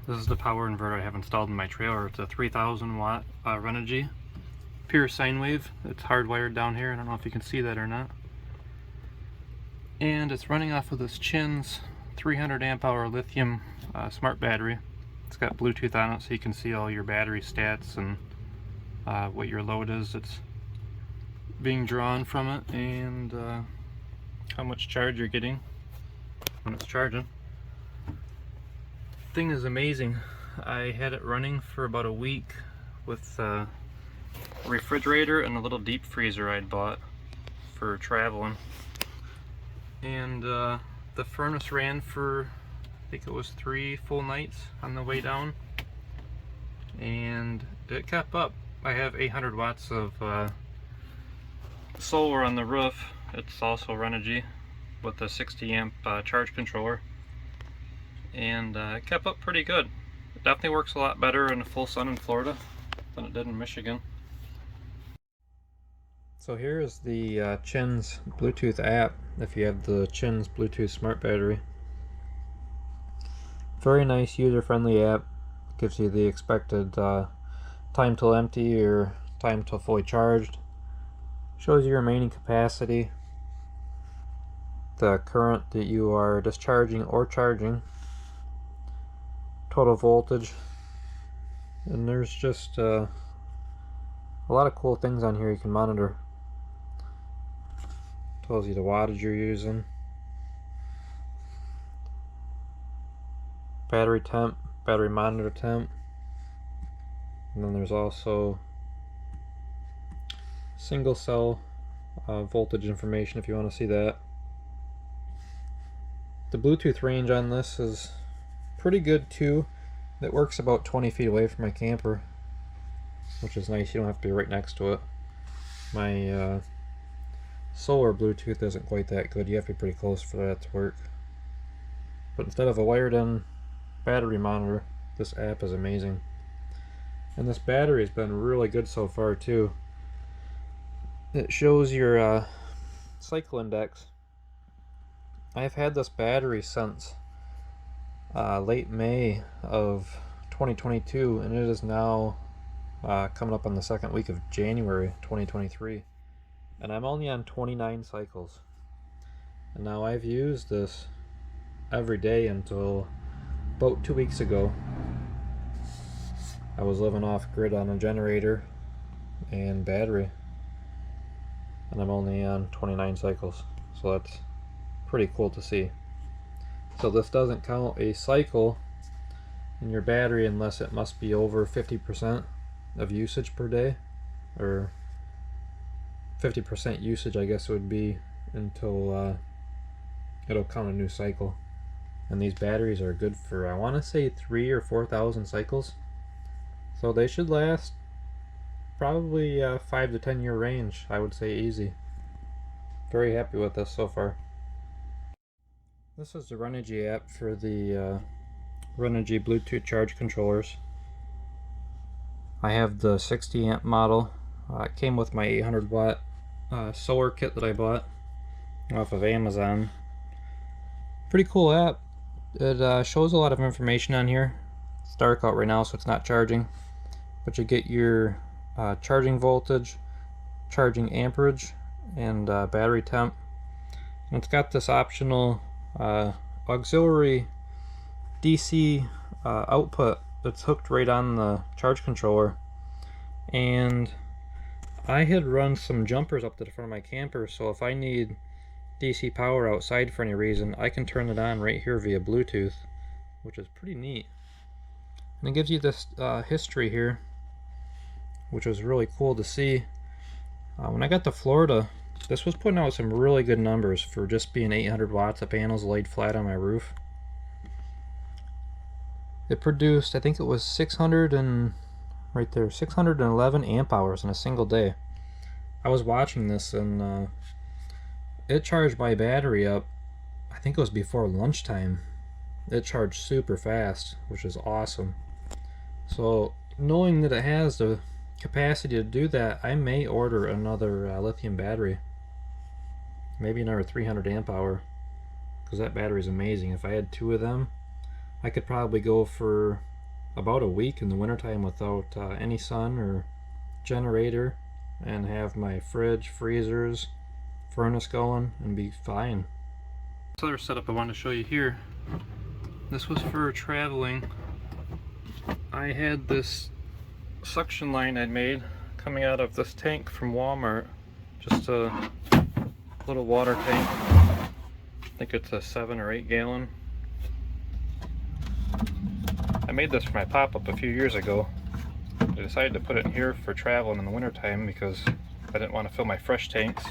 This is the power inverter I have installed in my trailer. It's a 3000 watt Renogy pure sine wave. It's hardwired down here. I don't know if you can see that or not. And it's running off of this Chin's 300 amp hour lithium smart battery. It's got Bluetooth on it so you can see all your battery stats and what your load is that's being drawn from it, and how much charge you're getting when it's charging. Thing is amazing. I had it running for about a week with a refrigerator and a little deep freezer I'd bought for traveling, and the furnace ran for, I think it was 3 full nights on the way down, and it kept up. I have 800 watts of solar on the roof. It's also Renogy with a 60 amp charge controller, and it kept up pretty good. It definitely works a lot better in the full sun in Florida than it did in Michigan. So here is the Chin's Bluetooth app if you have the Chin's Bluetooth smart battery. Very nice user-friendly app. Gives you the expected time till empty or time till fully charged. Shows your remaining capacity, the current that you are discharging or charging, total voltage, and there's just a lot of cool things on here you can monitor. Tells you the wattage you're using, battery temp, battery monitor temp, and then there's also single cell voltage information if you want to see that. The Bluetooth range on this is pretty good too. It works about 20 feet away from my camper, which is nice. You don't have to be right next to it. My solar Bluetooth isn't quite that good. You have to be pretty close for that to work. But instead of a wired in battery monitor, this app is amazing. And this battery has been really good so far too. It shows your cycle index. I've had this battery since late May of 2022, and it is now coming up on the second week of January 2023, and I'm only on 29 cycles. And now I've used this every day until about 2 weeks ago. I was living off grid on a generator and battery, and I'm only on 29 cycles, so that's pretty cool to see. So this doesn't count a cycle in your battery unless it must be over 50% of usage per day, or 50% usage I guess it would be, until it'll count a new cycle. And these batteries are good for, I want to say, 3,000 or 4,000 cycles, so they should last probably 5 to 10 year range, I would say, easy. Very happy with this so far. This is the Renogy app for the Renogy Bluetooth charge controllers. I have the 60 amp model. It came with my 800 watt solar kit that I bought off of Amazon. Pretty cool app. It shows a lot of information on here. It's dark out right now, so it's not charging, but you get your charging voltage, charging amperage, and battery temp. And it's got this optional auxiliary DC output that's hooked right on the charge controller, and I had run some jumpers up to the front of my camper, so if I need DC power outside for any reason, I can turn it on right here via Bluetooth, which is pretty neat. And it gives you this history here, which was really cool to see. When I got to Florida, this was putting out some really good numbers for just being 800 watts of panels laid flat on my roof. It produced, I think it was 611 amp hours in a single day. I was watching this, and it charged my battery up, I think it was before lunchtime. It charged super fast, which is awesome. So knowing that it has the capacity to do that, I may order another lithium battery. Maybe another 300 amp hour, because that battery is amazing. If I had 2 of them, I could probably go for about a week in the wintertime without any sun or generator, and have my fridge, freezers, furnace going and be fine. This other setup I want to show you here, this was for traveling. I had this suction line I'd made coming out of this tank from Walmart, just a little water tank. I think it's a 7 or 8 gallon. I made this for my pop-up a few years ago. I decided to put it in here for traveling in the wintertime because I didn't want to fill my fresh tanks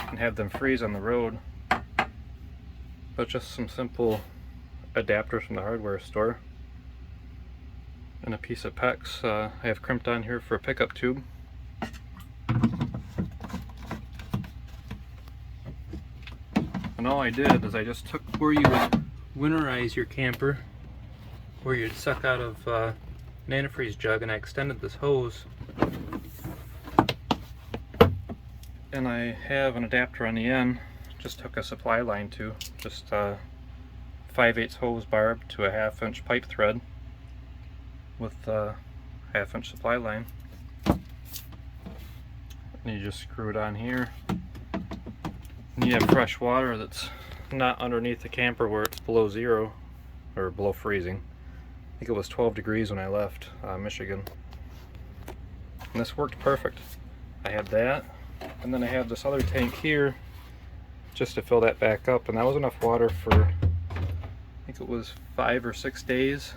and have them freeze on the road. But just some simple adapters from the hardware store and a piece of PEX I have crimped on here for a pickup tube. And all I did is I just took where you would winterize your camper, where you'd suck out of an antifreeze jug, and I extended this hose. And I have an adapter on the end, just took a supply line to, just 5/8 hose barb to a 1/2 inch pipe thread with a 1/2 inch supply line. And you just screw it on here. And you have fresh water that's not underneath the camper where it's below zero, or below freezing. I think it was 12 degrees when I left Michigan. And this worked perfect. I had that, and then I have this other tank here just to fill that back up, and that was enough water for, I think it was 5 or 6 days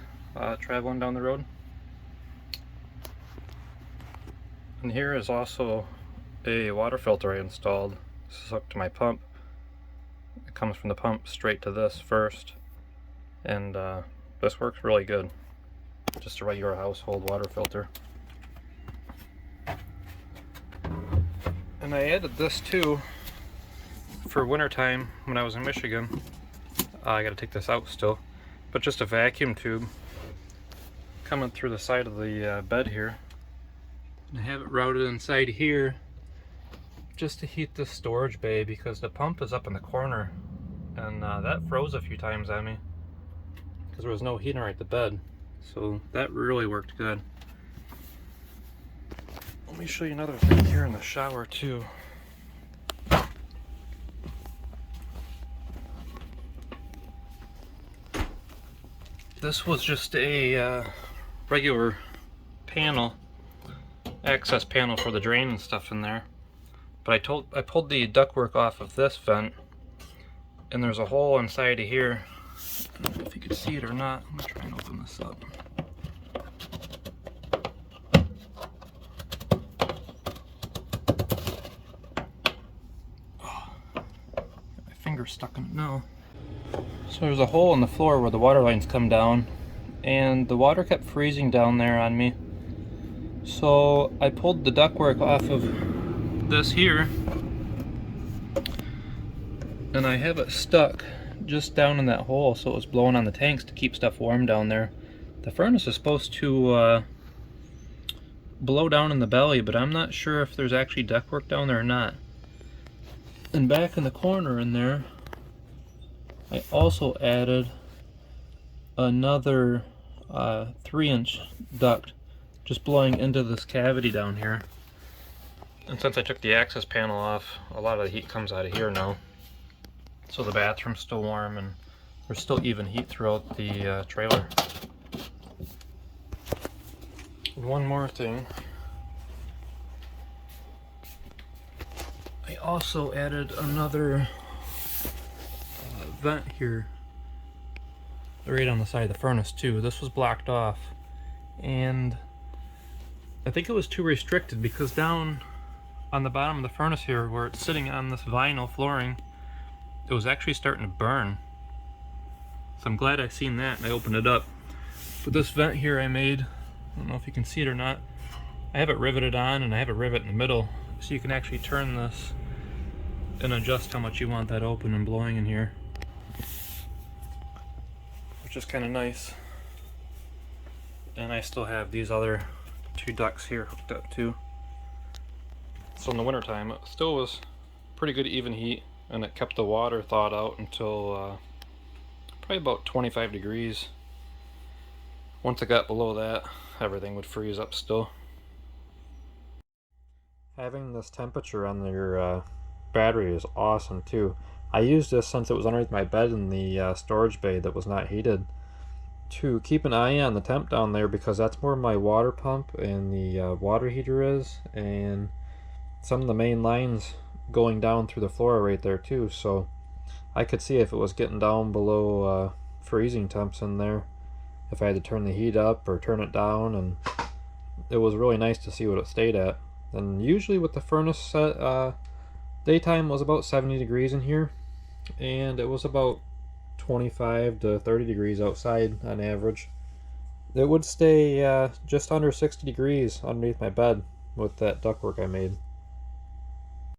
traveling down the road. And here is also a water filter I installed. This is hooked to my pump. It comes from the pump straight to this first, and this works really good. Just a regular household water filter. And I added this too for wintertime when I was in Michigan. I gotta take this out still, but just a vacuum tube coming through the side of the bed here. And I have it routed inside here just to heat this storage bay, because the pump is up in the corner, and that froze a few times on me because there was no heater at the bed. So that really worked good. Let me show you another thing here in the shower too. This was just a regular panel, access panel for the drain and stuff in there. But I pulled the ductwork off of this vent, and there's a hole inside of here. I don't know if you can see it or not. I'm gonna try and open this up. Oh, got my finger stuck in it now. So there's a hole in the floor where the water lines come down, and the water kept freezing down there on me. So I pulled the ductwork off of this here, and I have it stuck just down in that hole, so it was blowing on the tanks to keep stuff warm down there. The furnace is supposed to blow down in the belly, but I'm not sure if there's actually ductwork down there or not. And back in the corner in there, I also added another 3-inch duct just blowing into this cavity down here. And since I took the access panel off, a lot of the heat comes out of here now. So the bathroom's still warm, and there's still even heat throughout the trailer. One more thing. I also added another vent here right on the side of the furnace too. This was blocked off, and I think it was too restricted because down on the bottom of the furnace here, where it's sitting on this vinyl flooring, it was actually starting to burn. So I'm glad I seen that and I opened it up. But this vent here I made, I don't know if you can see it or not, I have it riveted on, and I have a rivet in the middle, so you can actually turn this and adjust how much you want that open and blowing in here, which is kind of nice. And I still have these other 2 ducts here hooked up too. So in the wintertime it still was pretty good even heat, and it kept the water thawed out until probably about 25 degrees once it got below that, everything would freeze up still. Having this temperature on your battery is awesome too. I used this since it was underneath my bed in the storage bay that was not heated, to keep an eye on the temp down there, because that's where my water pump and the water heater is, and some of the main lines going down through the floor right there too, so I could see if it was getting down below freezing temps in there, if I had to turn the heat up or turn it down, and it was really nice to see what it stayed at. And usually with the furnace set, daytime was about 70 degrees in here, and it was about 25 to 30 degrees outside on average. It would stay just under 60 degrees underneath my bed with that ductwork I made.